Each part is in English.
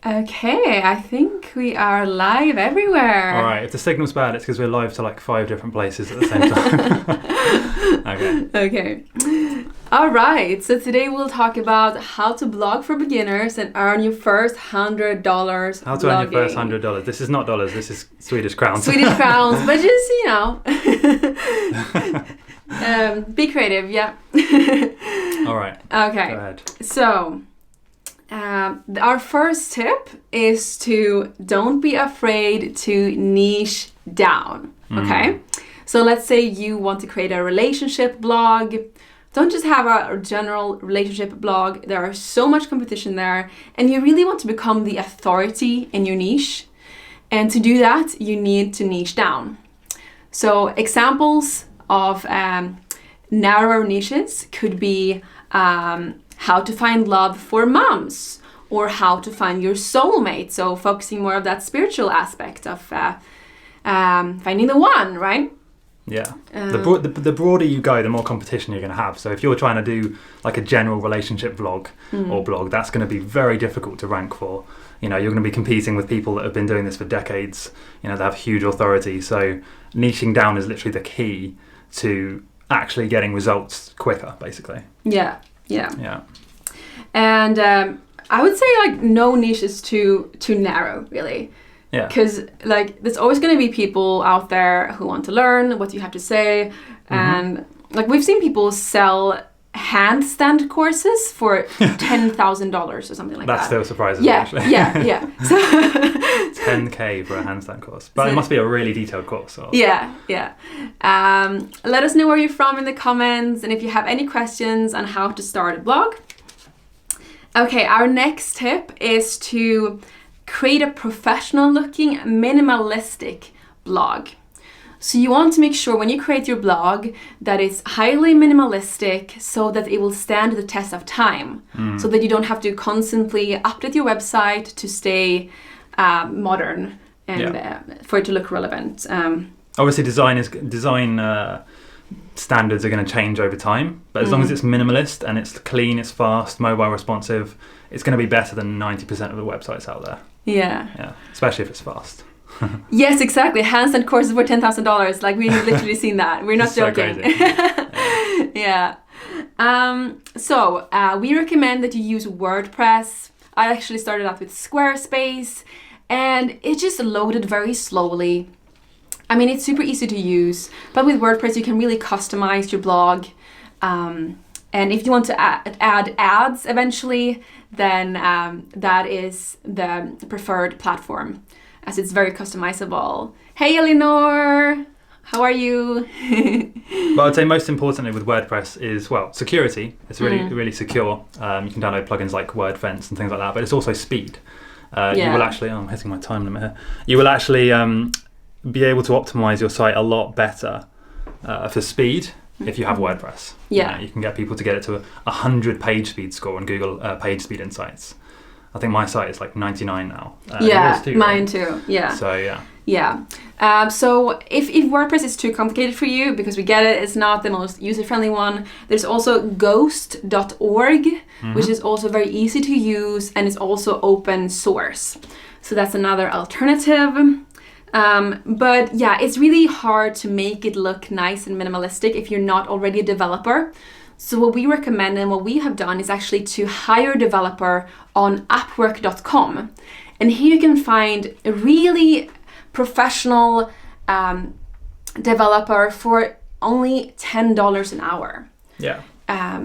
Okay, I think we are live everywhere. All right, if the signal's bad, it's because we're live to like 5 different places at the same time. Okay. All right, so today we'll talk about how to blog for beginners and earn your first $100 How to earn your first $100. This is not dollars, this is Swedish crowns. Swedish crowns, but just, be creative, yeah. All right. Okay. Go ahead. So, our first tip is to don't be afraid to niche down, okay? So let's say you want to create a relationship blog. Don't just have a general relationship blog. There are so much competition there, and you really want to become the authority in your niche. And to do that, you need to niche down. So examples of narrower niches could be how to find love for moms, or how to find your soulmate. So focusing more of that spiritual aspect of finding the one, right? Yeah. The broader you go, the more competition you're going to have. So if you're trying to do like a general relationship vlog or blog, that's going to be very difficult to rank for. You're going to be competing with people that have been doing this for decades. They have huge authority. So niching down is literally the key to actually getting results quicker, basically. Yeah. And I would say like no niche is too narrow, really. Yeah. Because like there's always going to be people out there who want to learn what you have to say, and like we've seen people sell handstand courses for $10,000 or something like that. That still surprises me, actually. Yeah. So $10K for a handstand course, but it must be a really detailed course. So. Yeah. Let us know where you're from in the comments, and if you have any questions on how to start a blog. Okay, our next tip is to create a professional-looking, minimalistic blog. So you want to make sure when you create your blog that it's highly minimalistic so that it will stand the test of time. So that you don't have to constantly update your website to stay modern and for it to look relevant. Obviously, design standards are going to change over time, but as long as it's minimalist and it's clean, it's fast, mobile responsive, it's going to be better than 90% of the websites out there. Yeah, especially if it's fast. Yes, exactly. Handstand courses for $10,000. Like we've literally seen that. We're not joking. So crazy. Yeah. So we recommend that you use WordPress. I actually started out with Squarespace, and it just loaded very slowly. I mean, it's super easy to use, but with WordPress you can really customize your blog. And if you want to add ads eventually, then that is the preferred platform, as it's very customizable. Hey, Elinor! How are you? But I'd say most importantly with WordPress is, security. It's really secure. You can download plugins like WordFence and things like that, but it's also speed. You will actually, I'm hitting my time limit here. You will actually be able to optimize your site a lot better for speed if you have WordPress. Yeah. You can get people to get it to 100 page speed score on Google Page Speed Insights. I think my site is like 99 now. Yeah, too, mine right? too. Yeah. So Yeah. So if WordPress is too complicated for you, because we get it, it's not the most user-friendly one, there's also Ghost.org, which is also very easy to use, and it's also open source. So that's another alternative. But yeah, it's really hard to make it look nice and minimalistic if you're not already a developer. So what we recommend and what we have done is actually to hire a developer on Upwork.com. And here you can find a really professional developer for only $10 an hour. Yeah.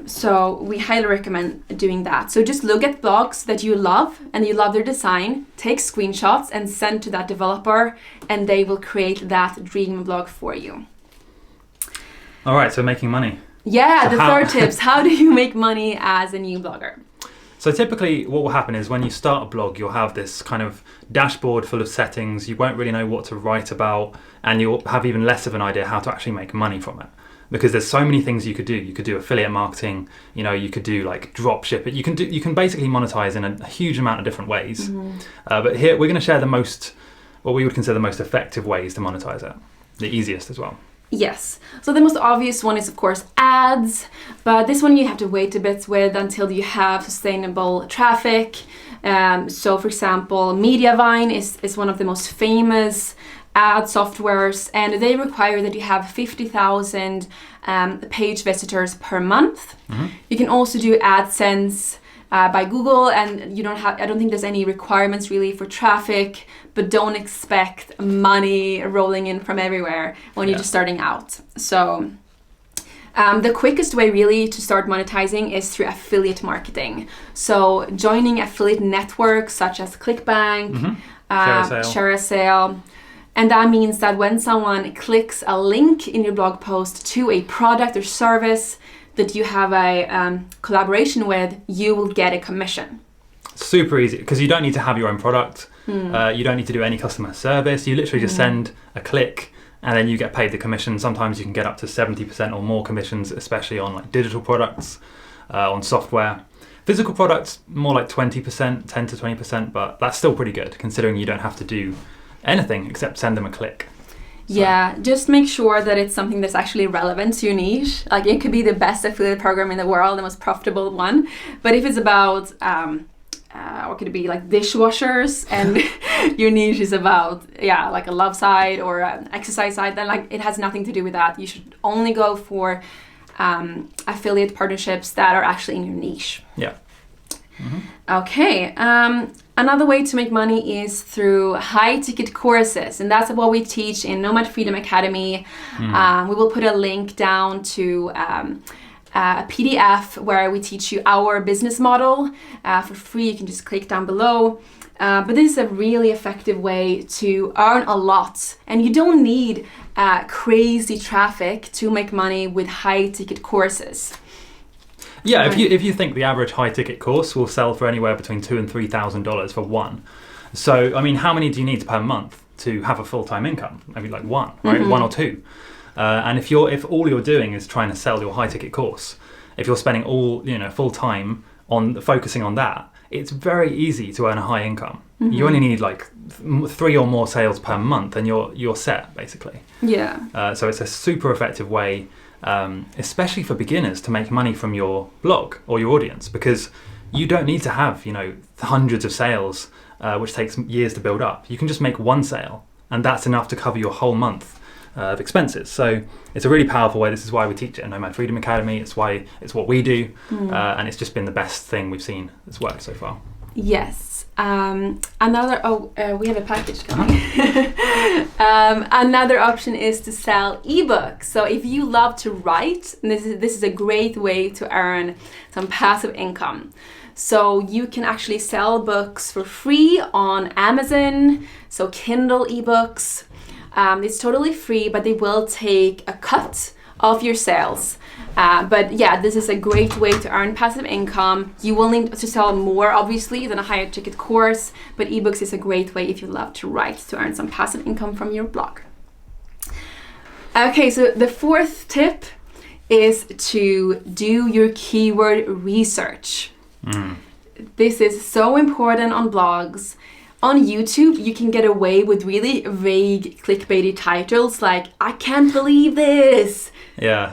So we highly recommend doing that. So just look at blogs that you love and you love their design, take screenshots and send to that developer, and they will create that dream blog for you. All right, so making money. Yeah, so the third tips. How do you make money as a new blogger? So typically what will happen is when you start a blog, you'll have this kind of dashboard full of settings. You won't really know what to write about, and you'll have even less of an idea how to actually make money from it. Because there's so many things you could do. You could do affiliate marketing, you could do like drop ship it. You can basically monetize in a huge amount of different ways. But here we're going to share what we would consider the most effective ways to monetize it. The easiest as well. Yes. So the most obvious one is, of course, ads. But this one you have to wait a bit with until you have sustainable traffic. So for example, Mediavine is one of the most famous ad softwares, and they require that you have 50,000 page visitors per month. You can also do AdSense by Google, and I don't think there's any requirements really for traffic, but don't expect money rolling in from everywhere when you're just starting out. So the quickest way really to start monetizing is through affiliate marketing. So joining affiliate networks such as ClickBank, Share a Sale. And that means that when someone clicks a link in your blog post to a product or service that you have a collaboration with, you will get a commission. Super easy, because you don't need to have your own product. You don't need to do any customer service. You literally just send a click and then you get paid the commission. Sometimes you can get up to 70% or more commissions, especially on like digital products, on software. Physical products, more like 20%, 10 to 20%, but that's still pretty good considering you don't have to do anything except send them a click. So. Yeah, just make sure that it's something that's actually relevant to your niche. Like it could be the best affiliate program in the world, the most profitable one. But if it's about, what could it be, like dishwashers, and your niche is about, like a love site or an exercise site, then like it has nothing to do with that. You should only go for affiliate partnerships that are actually in your niche. Yeah. Okay. Another way to make money is through high-ticket courses, and that's what we teach in Nomad Freedom Academy. We will put a link down to a PDF where we teach you our business model for free. You can just click down below. But this is a really effective way to earn a lot, and you don't need crazy traffic to make money with high-ticket courses. Yeah, if you think the average high ticket course will sell for anywhere between $2,000 and $3,000 for one, so I mean, how many do you need per month to have a full-time income? Maybe like one, right? One or two. And if all you're doing is trying to sell your high ticket course, if you're spending all full time on focusing on that, it's very easy to earn a high income. You only need like 3 or more sales per month, and you're set basically. Yeah. So it's a super effective way. Especially for beginners, to make money from your blog or your audience, because you don't need to have hundreds of sales, which takes years to build up. You can just make one sale, and that's enough to cover your whole month of expenses. So it's a really powerful way. This is why we teach it in Nomad Freedom Academy. It's what we do, and it's just been the best thing we've seen that's worked so far. Yes. We have a package coming. Another option is to sell ebooks. So if you love to write, this is a great way to earn some passive income. So you can actually sell books for free on Amazon, so Kindle ebooks. It's totally free, but they will take a cut of your sales. But yeah, this is a great way to earn passive income. You will need to sell more, obviously, than a higher ticket course, but ebooks is a great way if you love to write to earn some passive income from your blog. Okay, so the fourth tip is to do your keyword research. This is so important on blogs. On YouTube, you can get away with really vague clickbaity titles like, I can't believe this. Yeah.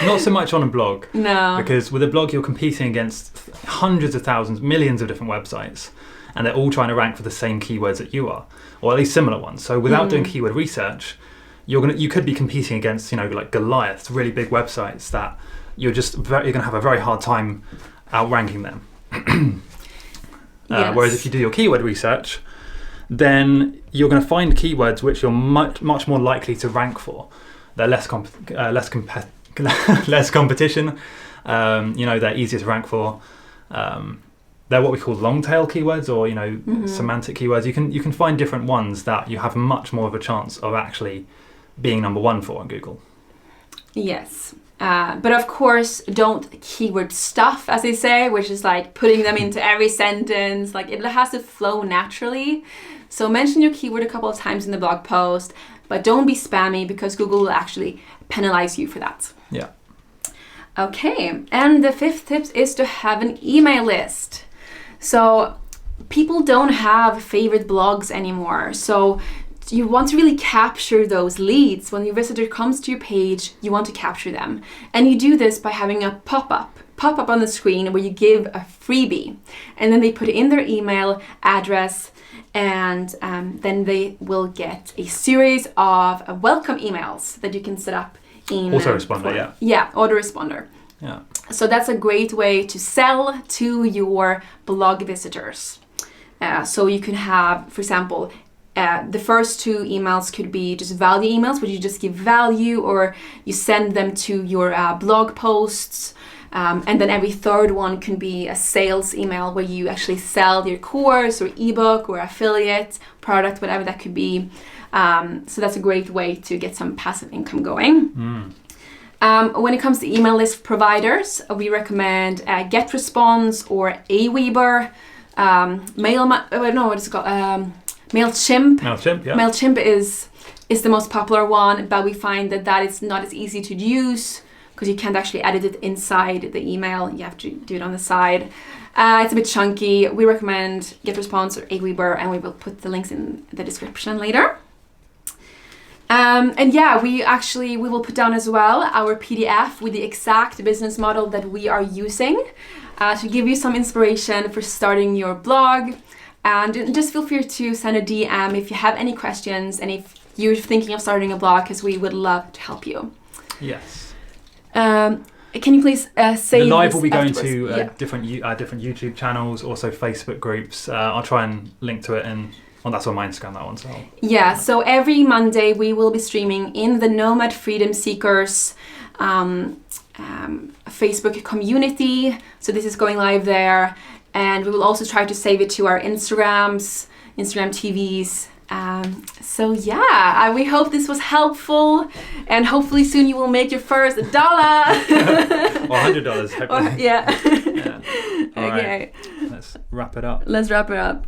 Not so much on a blog. No. Because with a blog, you're competing against hundreds of thousands, millions of different websites, and they're all trying to rank for the same keywords that you are, or at least similar ones. So without doing keyword research, you could be competing against, like Goliath, really big websites that you're going to have a very hard time outranking them. Yes. Whereas if you do your keyword research, then you're going to find keywords which you're much more likely to rank for. They're less competition. They're easier to rank for. They're what we call long tail keywords, or semantic keywords. You can find different ones that you have much more of a chance of actually being number one for on Google. Yes. But of course, don't keyword stuff, as they say, which is like putting them into every sentence. Like it has to flow naturally. So mention your keyword a couple of times in the blog post, but don't be spammy, because Google will actually penalize you for that. Yeah. Okay, and the fifth tip is to have an email list. So people don't have favorite blogs anymore. So you want to really capture those leads. When your visitor comes to your page, you want to capture them. And you do this by having a pop-up pop up on the screen where you give a freebie, and then they put in their email address, and then they will get a series of welcome emails that you can set up in autoresponder. Autoresponder. Yeah. So that's a great way to sell to your blog visitors. So you can have, for example, the first 2 emails could be just value emails, where you just give value, or you send them to your blog posts. And then every 3rd one can be a sales email, where you actually sell your course or ebook or affiliate product, whatever that could be. So that's a great way to get some passive income going. When it comes to email list providers, we recommend GetResponse or Aweber. MailChimp. MailChimp is the most popular one, but we find that is not as easy to use, because you can't actually edit it inside the email. You have to do it on the side. It's a bit chunky. We recommend GetResponse or Aweber, and we will put the links in the description later. We will put down as well our PDF with the exact business model that we are using to give you some inspiration for starting your blog. And just feel free to send a DM if you have any questions, and if you're thinking of starting a blog, because we would love to help you. Yes. Can you please say the live will be going afterwards? to different YouTube channels, also Facebook groups. I'll try and link to it that's on my Instagram, that one. So every Monday we will be streaming in the Nomad Freedom Seekers Facebook community. So this is going live there. And we will also try to save it to our Instagram TVs. We hope this was helpful, and hopefully soon you will make your first $1. Or $100. Yeah. All Okay. right. Let's wrap it up.